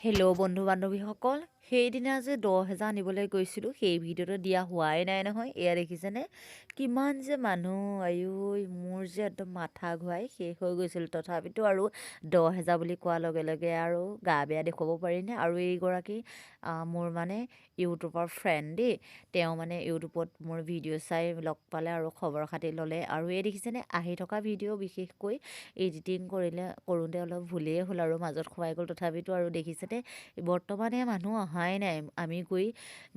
Hello' বন্ধু বান্ধৱীসকল, সেইদিনা যে 10,000 আনিবলৈ গৈছিলোঁ সেই ভিডিঅ'টো দিয়া হোৱাই নাই নহয়। এয়া দেখিছেনে কিমান যে মানুহ, আয়ৈ মোৰ যে একদম মাথা ঘূৰাই শেষ হৈ গৈছিল। তথাপিতো আৰু 10,000 বুলি কোৱাৰ লগে লগে আৰু গা বেয়া দেখুৱাব পাৰিনে। আৰু এইগৰাকী মোৰ মানে ইউটিউবৰ ফ্ৰেণ্ড দেই, তেওঁ মানে ইউটিউবত মোৰ ভিডিঅ' চাই লগ পালে আৰু খবৰ খাতি ল'লে। আৰু এই দেখিছেনে আহি থকা ভিডিঅ' বিশেষকৈ এডিটিং কৰোঁতে অলপ ভুলেই হ'ল আৰু মাজত সোমাই গ'ল। তথাপিতো আৰু দেখিছেনে বৰ্তমানে মানুহ অহাই নাই, আমি গৈ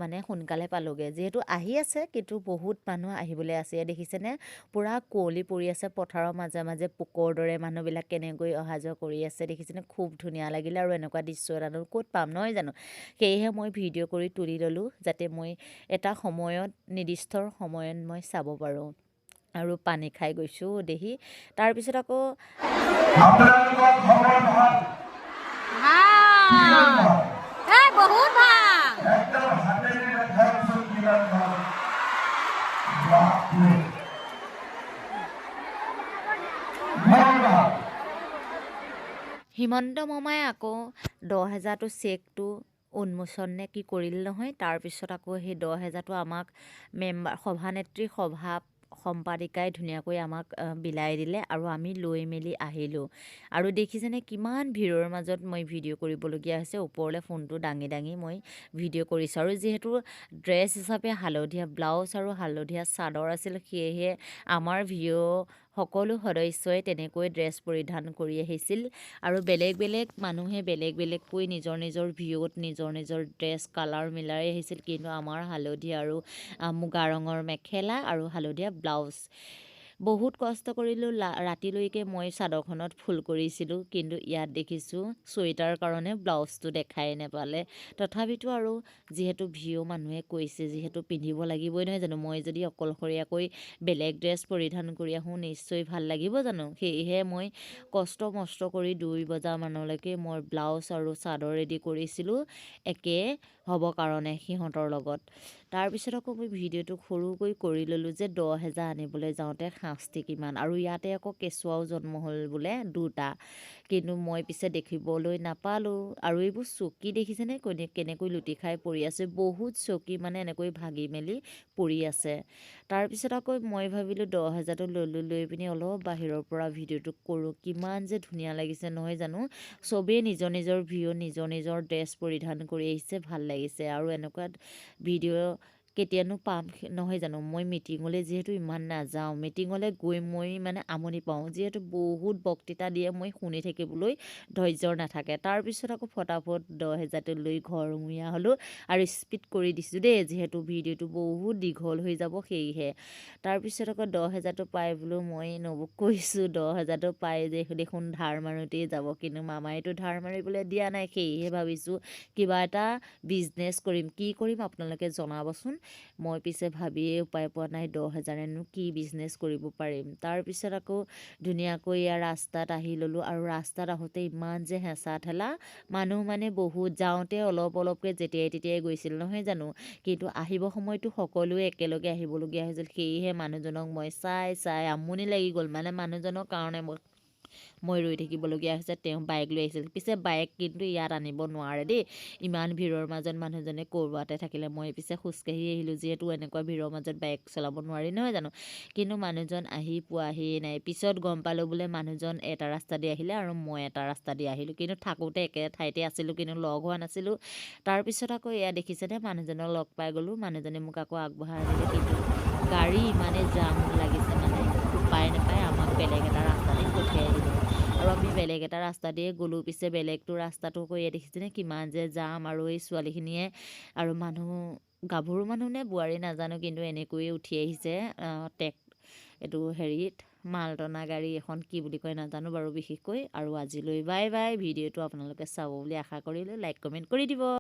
মানে সোনকালে পালোগৈ। যিহেতু আহি আছে কিন্তু বহুত মানুহ আহিবলৈ আছে। দেখিছেনে পূৰা কুঁৱলী পৰি আছে, পথাৰৰ মাজে মাজে পোকৰ দৰে মানুহবিলাক কেনেকৈ অহা যোৱা কৰি আছে দেখিছেনে। খুব ধুনীয়া লাগিলে আৰু এনেকুৱা দৃশ্য এটানো ক'ত পাম নহয় জানো। সেয়েহে মই ভিডিঅ' কৰি তুলি ল'লোঁ যাতে মই এটা সময়ত নিৰ্দিষ্ট সময়ত মই চাব পাৰোঁ। আৰু পানী খাই গৈছোঁ দেহি। তাৰপিছত আকৌ বহুত ভাল। হিমন্ত মামাই আকৌ 10,000টো চেকটো উন্মোচন নে কি কৰিল নহয়। তাৰপিছত আকৌ সেই 10,000টো আমাক সভানেত্ৰী সম্পাদিকাই ধুনীয়াকৈ আমাক বিলাই দিলে আৰু আমি লৈ মেলি আহিলোঁ। আৰু দেখিছেনে কিমান ভিৰৰ মাজত মই ভিডিঅ' কৰিবলগীয়া হৈছে। ওপৰলৈ ফোনটো দাঙি দাঙি মই ভিডিঅ' কৰিছোঁ। আৰু যিহেতু ড্ৰেছ হিচাপে হালধীয়া ব্লাউজ আৰু হালধীয়া চাদৰ আছিল, সেয়েহে আমাৰ সকলো সদস্যই তেনেকৈ ড্ৰেছ পৰিধান কৰি আহিছিল। আৰু বেলেগ বেলেগ মানুহে বেলেগ বেলেগকৈ নিজৰ নিজৰ ভিডিঅ'ত নিজৰ নিজৰ ড্ৰেছ কালাৰ মিলাই আহিছিল। কিন্তু আমাৰ হালধীয়া আৰু মুগা ৰঙৰ মেখেলা আৰু হালধীয়া ব্লাউজ। বহুত কষ্ট কৰিলোঁ, ৰাতিলৈকে মই চাদৰখনত ফুল কৰিছিলোঁ। কিন্তু ইয়াত দেখিছোঁ চুৱেটাৰ কাৰণে ব্লাউজটো দেখাই নাপালে। তথাপিতো আৰু যিহেতু মানুহে কৈছে যিহেতু পিন্ধিব লাগিবই নহয় জানো। মই যদি অকলশৰীয়াকৈ বেলেগ ড্ৰেছ পৰিধান কৰি আহোঁ নিশ্চয় ভাল লাগিব জানো। সেয়েহে মই কষ্ট মষ্ট কৰি 2 বজামানলৈকে মই ব্লাউজ আৰু চাদৰ ৰেডি কৰিছিলোঁ একে হ'ব কাৰণে সিহঁতৰ লগত। তাৰপিছত আকৌ মই ভিডিঅ'টো সৰুকৈ কৰি ল'লোঁ যে 10,000 আনিবলৈ যাওঁতে শাস্তি কিমান। আৰু ইয়াতে আকৌ কেঁচুৱাও জন্ম হ'ল বোলে 2টা, কিন্তু মই পিছে দেখিবলৈ নাপালোঁ। আৰু এইবোৰ চকী দেখিছেনে কেনেকৈ লুটি খাই পৰি আছে। বহুত চকী মানে এনেকৈ ভাগি মেলি পৰি আছে। তাৰপিছত আকৌ মই ভাবিলোঁ 10,000টো লৈ পিনি অলপ বাহিৰৰ পৰা ভিডিঅ'টো কৰোঁ। কিমান যে ধুনীয়া লাগিছে নহয় জানো। চবেই নিজৰ নিজৰ নিজৰ নিজৰ ড্ৰেছ পৰিধান কৰি আহিছে, ভাল লাগিছে। আৰু এনেকুৱা ভিডিঅ' কেতিয়ানো পাম নহয় জানো। মই মিটিঙলৈ যিহেতু ইমান নাযাওঁ, মিটিঙলৈ গৈ মই মানে আমনি পাওঁ। যিহেতু বহুত বক্তৃতা দিয়ে, মই শুনি থাকিবলৈ ধৈৰ্য নাথাকে। তাৰপিছত আকৌ ফটাফট 10,000টো লৈ ঘৰমূৰীয়া হ'লোঁ আৰু স্পীড কৰি দিছোঁ দেই, যিহেতু ভিডিঅ'টো বহুত দীঘল হৈ যাব সেয়েহে। তাৰপিছত আকৌ 10,000টো পাই বোলো মই নবুক কৈছোঁ 10,000টো পাই দেখোন ধাৰ মাৰোঁতেই যাব। কিন্তু মামাইতো ধাৰ মাৰিবলৈ দিয়া নাই। সেয়েহে ভাবিছোঁ কিবা এটা বিজনেছ কৰিম। কি কৰিম আপোনালোকে জনাবচোন। মই পিছে ভাবিয়ে উপায় পোৱা নাই 10,000নো কি বিজনেছ কৰিব পাৰিম। তাৰপিছত আকৌ ধুনীয়াকৈ ইয়াৰ ৰাস্তাত আহি ল'লোঁ। আৰু ৰাস্তাত আহোঁতে ইমান যে হেঁচা ঠেলা, মানুহ মানে বহুত। যাওঁতে অলপ অলপকৈ যেতিয়াই তেতিয়াই গৈছিল নহয় জানো। কিন্তু আহিব সময়তো সকলোৱে একেলগে আহিবলগীয়া হৈছিল। সেয়েহে মানুহজনক মই চাই আমনি লাগি গ'ল। মানে মানুহজনৰ কাৰণে মই ৰৈ থাকিবলগীয়া হৈছে। তেওঁ বাইক লৈ আহিছিল, পিছে বাইক কিন্তু ইয়াত আনিব নোৱাৰে দেই। ইমান ভিৰৰ মাজত মানুহজনে ক'ৰবাতে থাকিলে। মই পিছে খোজকাঢ়ি আহিলোঁ, যিহেতু এনেকুৱা ভিৰৰ মাজত বাইক চলাব নোৱাৰি নহয় জানো। কিন্তু মানুহজন আহি পোৱাহিয়ে নাই। পিছত গম পালোঁ বোলে মানুহজন এটা ৰাস্তা দি আহিলে আৰু মই এটা ৰাস্তা দি আহিলোঁ। কিন্তু থাকোঁতে একে ঠাইতে আছিলোঁ, কিন্তু লগ হোৱা নাছিলোঁ। তাৰপিছত আকৌ এয়া দেখিছেনে মানুহজনক লগ পাই গ'লোঁ। মানুহজনে মোক আকৌ আগবঢ়াই আনিলে, কিন্তু গাড়ী ইমানেই জাম লাগিছে মানে উপায় নাপায় আমাক বেলেগ এটা ৰাস্তা দি পঠিয়াই দিলে। আৰু আমি বেলেগ এটা ৰাস্তা দিয়ে গ'লোঁ। পিছে বেলেগটো ৰাস্তাটো কৈয়ে দেখিছেনে কিমান যে জাম। আৰু এই ছোৱালীখিনিয়ে আৰু গাভৰু মানুহ নে বোৱাৰী নাজানো, কিন্তু এনেকৈয়ে উঠি আহিছে এইটো হেৰিত মালটনা গাড়ী এখন, কি বুলি কয় নাজানো বাৰু বিশেষকৈ। আৰু আজিলৈ বাই বাই। ভিডিঅ'টো আপোনালোকে চাব বুলি আশা কৰিলোঁ। লাইক কমেণ্ট কৰি দিব।